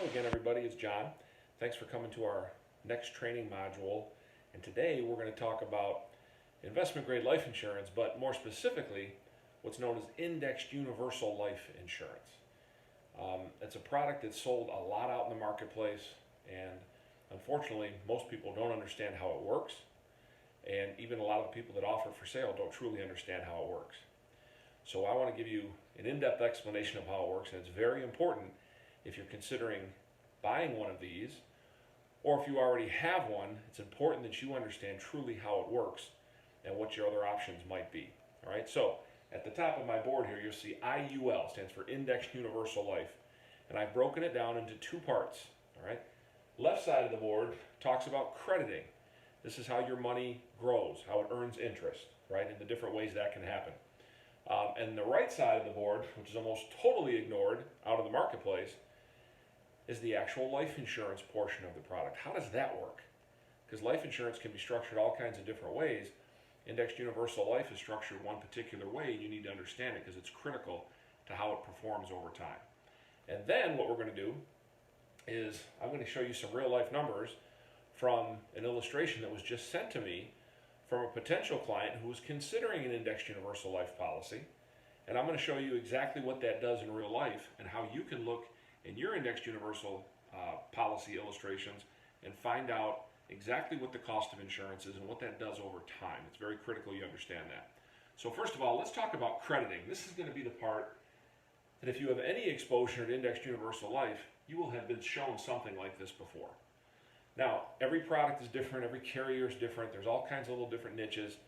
Hello again, everybody. It's John. Thanks for coming to our next training module. And today we're going to talk about investment grade life insurance, but more specifically, what's known as indexed universal life insurance. It's a product that's sold a lot out in the marketplace, and unfortunately, most people don't understand how it works. And even a lot of the people that offer it for sale don't truly understand how it works. So I want to give you an in-depth explanation of how it works, and it's very important if you're considering buying one of these, or if you already have one. It's important that you understand truly how it works and what your other options might be. All right, so at the top of my board here, you'll see IUL, stands for Indexed Universal Life, and I've broken it down into two parts. All right, left side of the board talks about crediting. This is how your money grows, how it earns interest, right, and the different ways that can happen. And the right side of the board, which is almost totally ignored out of the marketplace, is the actual life insurance portion of the product. How does that work? Because life insurance can be structured all kinds of different ways. Indexed universal life is structured one particular way, and you need to understand it because it's critical to how it performs over time. And then what we're going to do is I'm going to show you some real life numbers from an illustration that was just sent to me from a potential client who was considering an indexed universal life policy. And I'm going to show you exactly what that does in real life and how you can look in your indexed universal policy illustrations and find out exactly what the cost of insurance is and what that does over time. It's very critical you understand that. So first of all, let's talk about crediting. This is going to be the part that if you have any exposure to indexed universal life, you will have been shown something like this before. Now, every product is different, every carrier is different, there's all kinds of little different niches,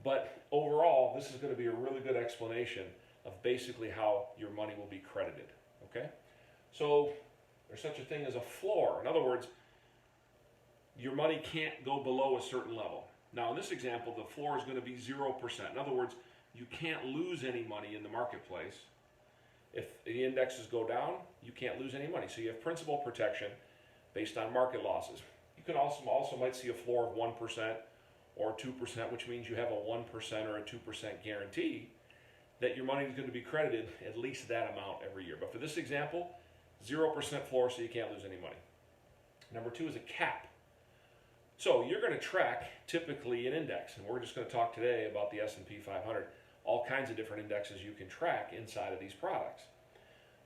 but overall, this is going to be a really good explanation of basically how your money will be credited, okay? So, there's such a thing as a floor. In other words, your money can't go below a certain level. Now, in this example, the floor is going to be 0%. In other words, you can't lose any money in the marketplace. If the indexes go down, you can't lose any money. So you have principal protection based on market losses. You can also might see a floor of 1% or 2%, which means you have a 1% or a 2% guarantee that your money is going to be credited at least that amount every year. But for this example, 0% floor, so you can't lose any money. Number two is a cap. So you're going to track typically an index, and we're just going to talk today about the S&P 500, all kinds of different indexes you can track inside of these products.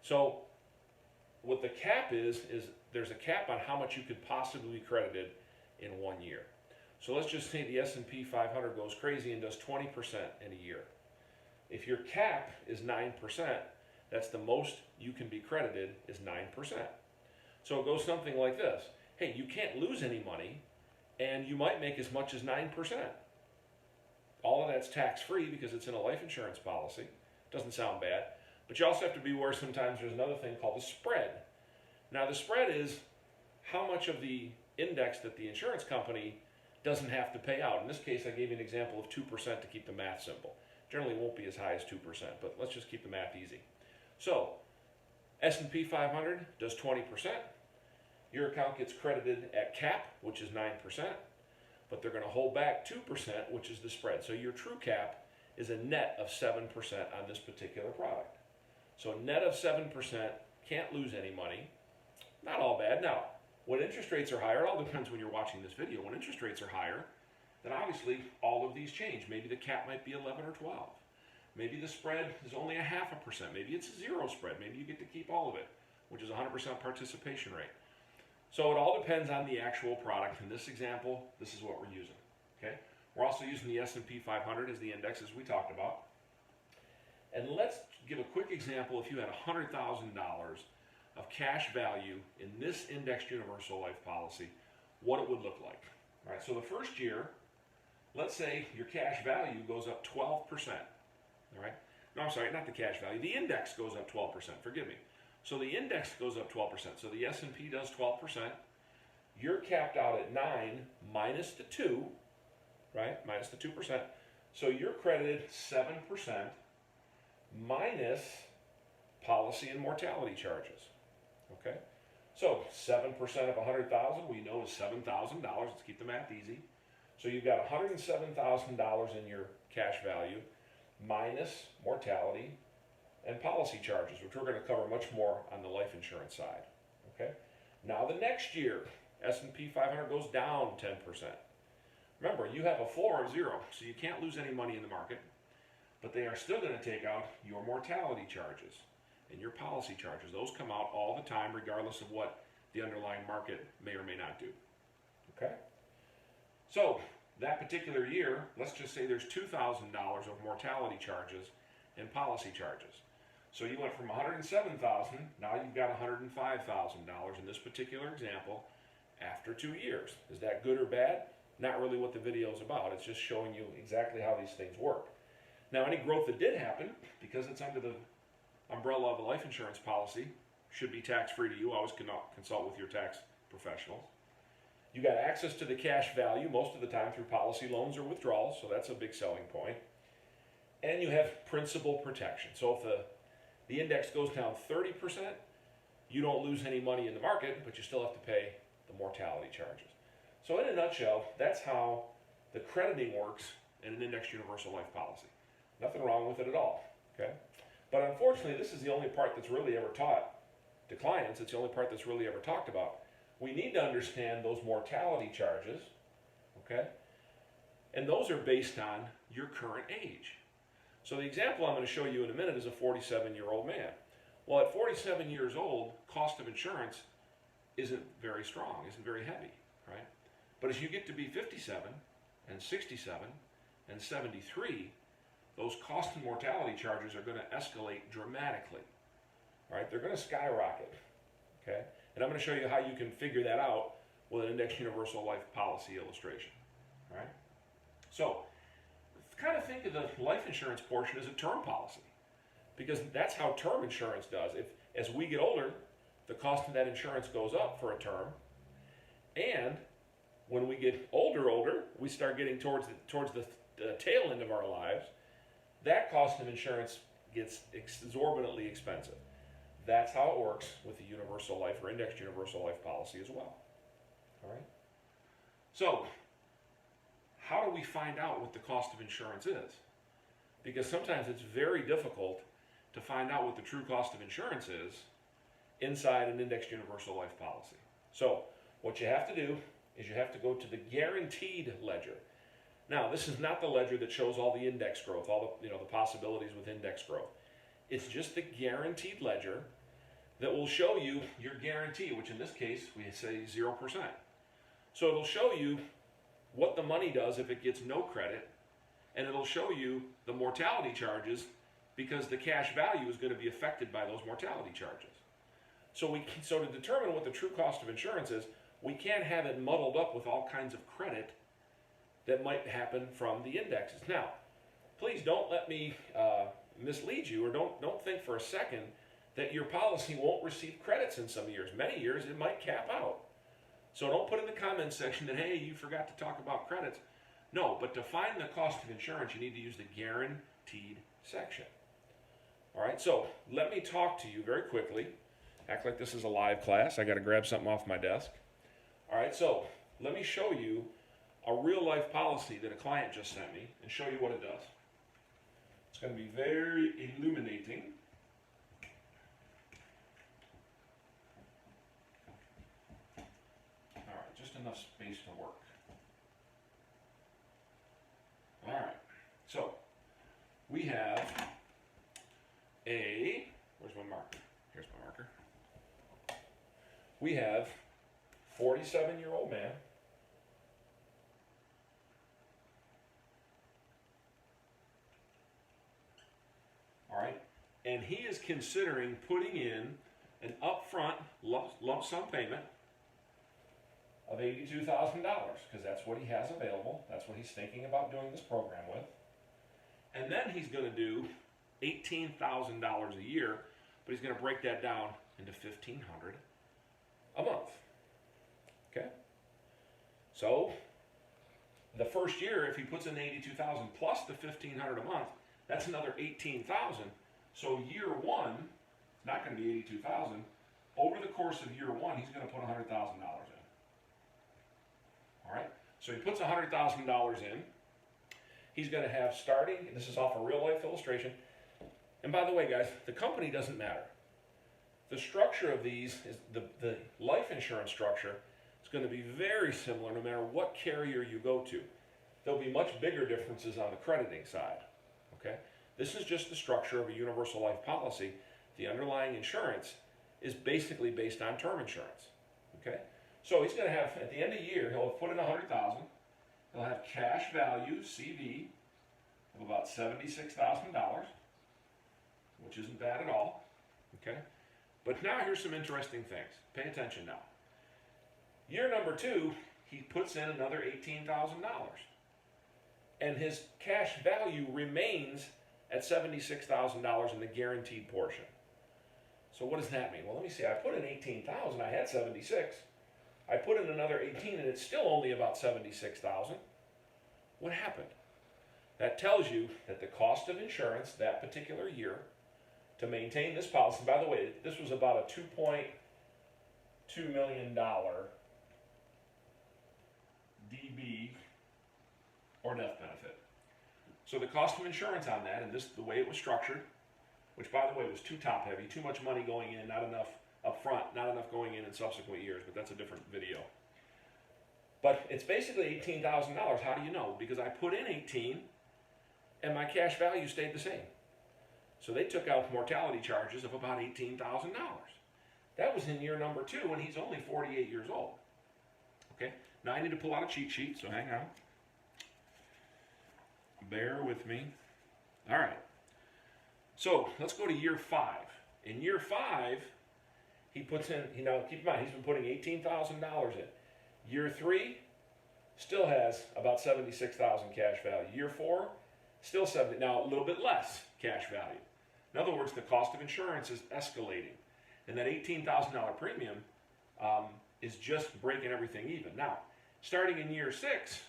So what the cap is there's a cap on how much you could possibly be credited in 1 year. So let's just say the S&P 500 goes crazy and does 20% in a year. If your cap is 9%, that's the most you can be credited is 9%. So it goes something like this. Hey, you can't lose any money, and you might make as much as 9%. All of that's tax-free because it's in a life insurance policy. Doesn't sound bad. But you also have to be aware sometimes there's another thing called the spread. Now the spread is how much of the index that the insurance company doesn't have to pay out. In this case, I gave you an example of 2% to keep the math simple. Generally, it won't be as high as 2%, but let's just keep the math easy. So S&P 500 does 20%. Your account gets credited at cap, which is 9%, but they're going to hold back 2%, which is the spread. So your true cap is a net of 7% on this particular product. So net of 7%, can't lose any money. Not all bad. Now, when interest rates are higher, it all depends when you're watching this video. When interest rates are higher, then obviously all of these change. Maybe the cap might be 11 or 12. Maybe the spread is only 0.5%. Maybe it's a zero spread. Maybe you get to keep all of it, which is 100% participation rate. So it all depends on the actual product. In this example, this is what we're using. Okay? We're also using the S&P 500 as the index, as we talked about. And let's give a quick example. If you had $100,000 of cash value in this indexed universal life policy, what it would look like. All right, so the first year, let's say your cash value goes up 12%. All right? No, I'm sorry, not the cash value. The index goes up 12%. Forgive me. So the index goes up 12%. So the S&P does 12%. You're capped out at 9 minus the 2, right? Minus the 2%. So you're credited 7% minus policy and mortality charges. Okay? So 7% of 100,000 we know is $7,000. Let's keep the math easy. So you've got $107,000 in your cash value minus mortality and policy charges, which we're going to cover much more on the life insurance side. Okay? Now the next year, S&P 500 goes down 10%. Remember, you have a floor of 0, so you can't lose any money in the market, but they are still going to take out your mortality charges and your policy charges. Those come out all the time, regardless of what the underlying market may or may not do. Okay? So, that particular year, let's just say there's $2,000 of mortality charges and policy charges. So you went from $107,000, now you've got $105,000 in this particular example after 2 years. Is that good or bad? Not really what the video is about. It's just showing you exactly how these things work. Now, any growth that did happen, because it's under the umbrella of a life insurance policy, should be tax-free to you. Always consult with your tax professionals. You got access to the cash value most of the time through policy loans or withdrawals, so that's a big selling point. And you have principal protection. So if the index goes down 30%, you don't lose any money in the market, but you still have to pay the mortality charges. So in a nutshell, that's how the crediting works in an indexed universal life policy. Nothing wrong with it at all, okay? But unfortunately, this is the only part that's really ever taught to clients. It's the only part that's really ever talked about. We need to understand those mortality charges, okay? And those are based on your current age. So the example I'm going to show you in a minute is a 47-year-old man. Well, at 47 years old, cost of insurance isn't very strong, isn't very heavy, right? But as you get to be 57 and 67 and 73, those cost and mortality charges are going to escalate dramatically, right? They're going to skyrocket, okay? And I'm going to show you how you can figure that out with an indexed universal life policy illustration, right? So, kind of think of the life insurance portion as a term policy, because that's how term insurance does. If, as we get older, the cost of that insurance goes up for a term, and when we get older, we start getting towards the tail end of our lives, that cost of insurance gets exorbitantly expensive. That's how it works with the universal life or indexed universal life policy as well. All right? So, how do we find out what the cost of insurance is? Because sometimes it's very difficult to find out what the true cost of insurance is inside an indexed universal life policy. So, what you have to do is you have to go to the guaranteed ledger. Now, this is not the ledger that shows all the index growth, all the, the possibilities with index growth. It's just the guaranteed ledger that will show you your guarantee, which in this case we say 0%. So it'll show you what the money does if it gets no credit, and it'll show you the mortality charges because the cash value is going to be affected by those mortality charges. So to determine what the true cost of insurance is, we can't have it muddled up with all kinds of credit that might happen from the indexes. Now, please don't let me mislead you, or don't think for a second that your policy won't receive credits in some years. Many years it might cap out. So don't put in the comments section that, hey, you forgot to talk about credits. No, but to find the cost of insurance, you need to use the guaranteed section. All right, so let me talk to you very quickly. Act like this is a live class. I got to grab something off my desk. All right, so let me show you a real life policy that a client just sent me and show you what it does. It's going to be very illuminating. All right, just enough space to work. All right, so we have where's my marker? Here's my marker. We have 47-year-old man. All right, and he is considering putting in an upfront lump sum payment of $82,000 because that's what he has available. That's what he's thinking about doing this program with. And then he's going to do $18,000 a year, but he's going to break that down into $1,500 a month. Okay? So the first year, if he puts in $82,000 plus the $1,500 a month, that's another $18,000. So year one, it's not going to be $82,000. Over the course of year one, he's going to put $100,000 in. All right? So he puts $100,000 in. He's going to have starting, this is off a real life illustration. And by the way, guys, the company doesn't matter. the structure of these is the life insurance structure is going to be very similar no matter what carrier you go to. There'll be much bigger differences on the crediting side. Okay? This is just the structure of a universal life policy. The underlying insurance is basically based on term insurance. Okay? So he's going to have, at the end of the year, he'll have put in $100,000. He'll have cash value, CV, of about $76,000, which isn't bad at all. Okay? But now here's some interesting things. Pay attention now. Year number 2, he puts in another $18,000. And his cash value remains at $76,000 in the guaranteed portion. So what does that mean? Well, let me see. I put in $18,000. I had $76,000. I put in another $18,000, and it's still only about $76,000. What happened? That tells you that the cost of insurance that particular year to maintain this policy, by the way, this was about a $2.2 million DB or death benefit. So the cost of insurance on that, and this the way it was structured, which by the way was too top heavy, too much money going in, not enough up front, not enough going in subsequent years, but that's a different video. But it's basically $18,000. How do you know? Because I put in 18 and my cash value stayed the same. So they took out mortality charges of about $18,000. That was in year number 2 when he's only 48 years old. Okay, now I need to pull out a cheat sheet, so hang on. Bear with me. All right. So let's go to year 5. In year 5, he puts in, now keep in mind, he's been putting $18,000 in. Year 3 still has about $76,000 cash value. Year 4, still 70, now a little bit less cash value. In other words, the cost of insurance is escalating. And that $18,000 premium is just breaking everything even. Now, starting in year 6,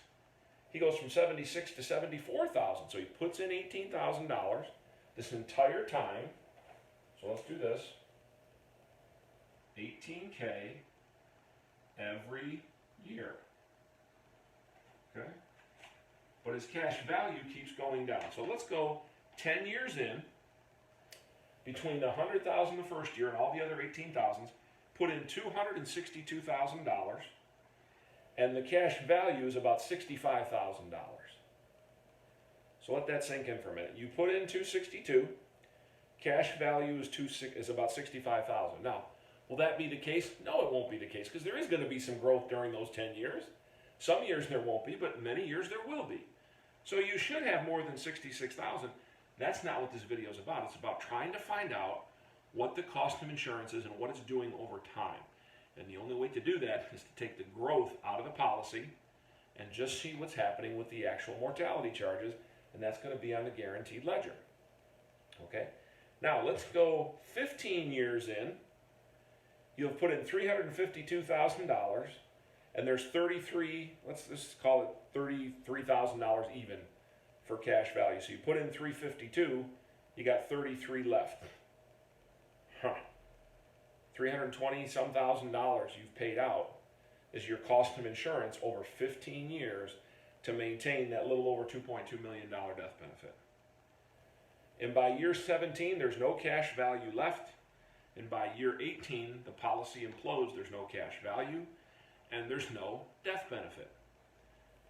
he goes from $76,000 to $74,000. So he puts in $18,000 this entire time. So let's do this. $18K every year. Okay? But his cash value keeps going down. So let's go 10 years in. Between the $100,000 the first year and all the other $18,000s, put in $262,000, and the cash value is about $65,000. So let that sink in for a minute. You put in $262,000, cash value is about $65,000. Now, will that be the case? No, it won't be the case, because there is going to be some growth during those 10 years. Some years there won't be, but many years there will be. So you should have more than $66,000. That's not what this video is about. It's about trying to find out what the cost of insurance is and what it's doing over time. And the only way to do that is to take the growth out of the policy and just see what's happening with the actual mortality charges, and that's going to be on the guaranteed ledger. Okay? Now, let's go 15 years in. You have put in $352,000, and there's let's just call it $33,000 even for cash value. So you put in $352,000, you got $33,000 left. $320-some thousand you've paid out is your cost of insurance over 15 years to maintain that little over $2.2 million death benefit. And by year 17, there's no cash value left. And by year 18, the policy implodes, there's no cash value, and there's no death benefit.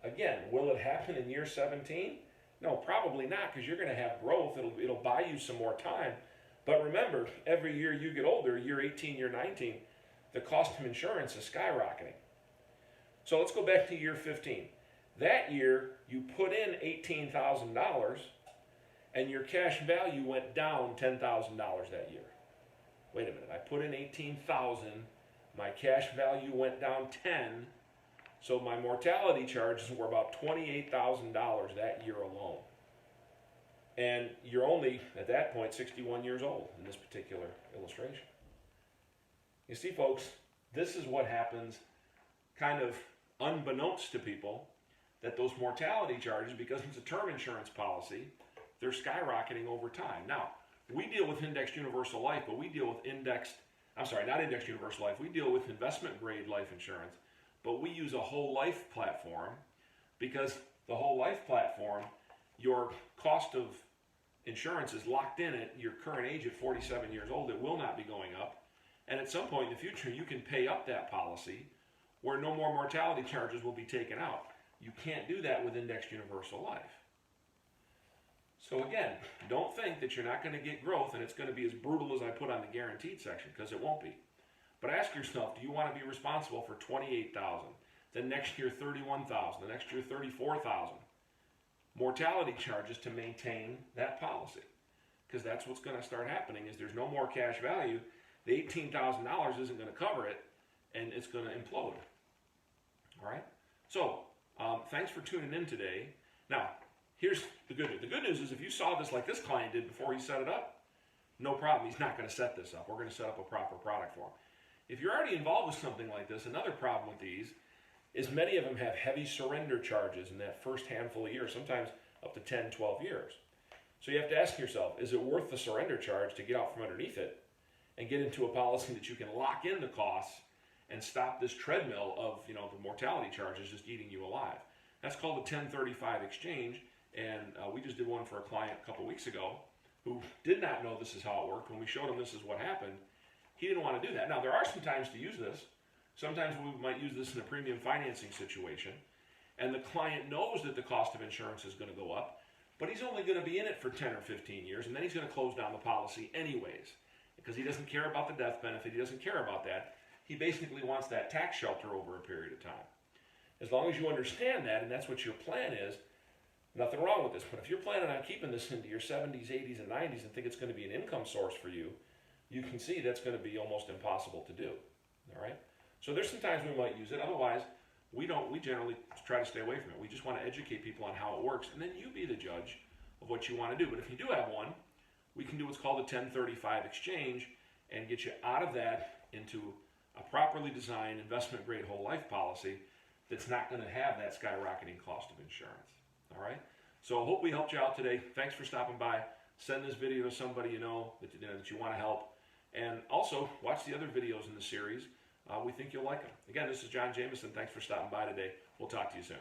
Again, will it happen in year 17? No, probably not, because you're going to have growth. It'll buy you some more time. But remember, every year you get older, year 18, year 19, the cost of insurance is skyrocketing. So let's go back to year 15. That year, you put in $18,000, and your cash value went down $10,000 that year. Wait a minute, I put in $18,000, my cash value went down $10,000, so my mortality charges were about $28,000 that year alone. And you're only, at that point, 61 years old in this particular illustration. You see, folks, this is what happens kind of unbeknownst to people, that those mortality charges, because it's a term insurance policy, they're skyrocketing over time. Now, we deal with indexed universal life, but we deal with not indexed universal life, we deal with investment grade life insurance, but we use a whole life platform, because the whole life platform, your cost of insurance is locked in at your current age at 47 years old. It will not be going up. And at some point in the future, you can pay up that policy where no more mortality charges will be taken out. You can't do that with indexed universal life. So again, don't think that you're not going to get growth and it's going to be as brutal as I put on the guaranteed section, because it won't be. But ask yourself, do you want to be responsible for $28,000, then next year $31,000, the next year $34,000 mortality charges to maintain that policy? Because that's what's going to start happening. Is there's no more cash value, the $18,000 isn't going to cover it, and it's going to implode. All right. So thanks for tuning in today. Now, here's the good news. The good news is if you saw this like this client did before he set it up, no problem. He's not going to set this up. We're going to set up a proper product for him. If you're already involved with something like this, another problem with these is many of them have heavy surrender charges in that first handful of years, sometimes up to 10, 12 years. So you have to ask yourself, is it worth the surrender charge to get out from underneath it and get into a policy that you can lock in the costs and stop this treadmill of, the mortality charges just eating you alive? That's called a 1035 exchange, and we just did one for a client a couple weeks ago who did not know this is how it worked. When we showed him this is what happened, he didn't want to do that. Now, there are some times to use this. Sometimes we might use this in a premium financing situation, and the client knows that the cost of insurance is going to go up, but he's only going to be in it for 10 or 15 years, and then he's going to close down the policy anyways, because he doesn't care about the death benefit. He doesn't care about that. He basically wants that tax shelter over a period of time. As long as you understand that, and that's what your plan is, nothing wrong with this. But if you're planning on keeping this into your 70s, 80s, and 90s and think it's going to be an income source for you, you can see that's going to be almost impossible to do. All right? So there's some times we might use it. Otherwise, we generally try to stay away from it. We just want to educate people on how it works, and then you be the judge of what you want to do. But if you do have one, we can do what's called a 1035 exchange and get you out of that into a properly designed investment-grade whole life policy that's not going to have that skyrocketing cost of insurance. All right? So I hope we helped you out today. Thanks for stopping by. Send this video to somebody you know that you want to help. And also, watch the other videos in the series. We think you'll like them. Again, this is John Jamieson. Thanks for stopping by today. We'll talk to you soon.